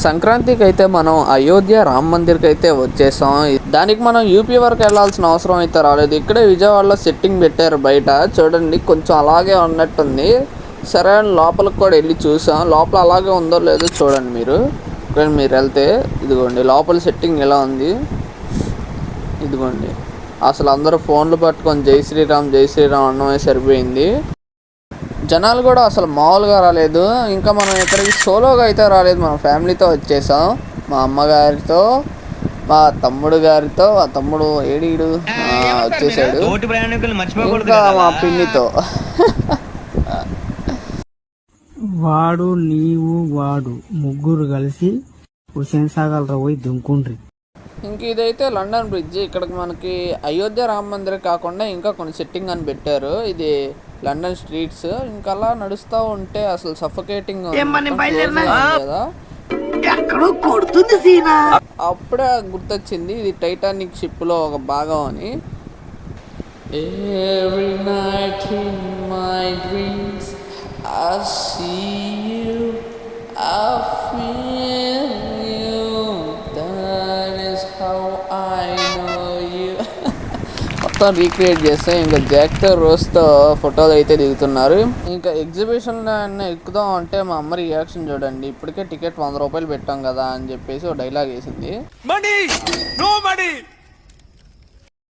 సంక్రాంతికి అయితే మనం అయోధ్య రామ మందిర్కి అయితే వచ్చేసాం. దానికి మనం యూపీ వరకు వెళ్ళాల్సిన అవసరం అయితే రాలేదు. ఇక్కడే విజయవాడలో సెట్టింగ్ పెట్టారు బయట చూడండి, కొంచెం అలాగే ఉన్నట్టుంది. సరే లోపలికి కూడా వెళ్ళి చూసాం, లోపల అలాగే ఉందో లేదో చూడండి మీరు. ఇక్కడ మీరు వెళ్తే ఇదిగోండి లోపల సెట్టింగ్ ఎలా ఉంది ఇదిగోండి. అసలు అందరూ ఫోన్లు పట్టుకొని జై శ్రీరామ్ జై శ్రీరామ్ అన్నమే సరిపోయింది. జనాలు కూడా అసలు మామూలుగా రాలేదు. ఇంకా మనం ఇక్కడికి సోలోగా అయితే రాలేదు, మన ఫ్యామిలీతో వచ్చేసాం. మా అమ్మగారితో, మా తమ్ముడు గారితో, మా తమ్ముడు ఏడీడు వచ్చేసాడు, ఇంకా మా పిన్నితో. వాడు నీవు వాడు ముగ్గురు కలిసి హుసేన్ సాగర్ పోయి దుంకుండ్రి. ఇంక ఇదైతే లండన్ బ్రిడ్జ్. ఇక్కడికి మనకి అయోధ్య రామ మందిర్ కాకుండా ఇంకా కొన్ని సెట్టింగ్ అని పెట్టారు. ఇది లండన్ స్ట్రీట్స్. ఇంకా అలా నడుస్తూ ఉంటే అసలు సఫకేటింగ్ కదా. అప్పుడే గుర్తొచ్చింది ఇది టైటానిక్ షిప్ లో ఒక భాగం అని. Every night in my dreams I see you, I feel you, that is how I know you. మొత్తం రీక్రియేట్ చేస్తే ఇంకా జాక్తో రోజ్తో ఫోటోలు అయితే దిగుతున్నారు. ఇంకా ఎగ్జిబిషన్లో ఎక్కుదాం అంటే మా అమ్మ రియాక్షన్ చూడండి. ఇప్పటికే టికెట్ 100 రూపాయలు పెట్టాం కదా అని చెప్పేసి ఒక డైలాగ్ వేసింది.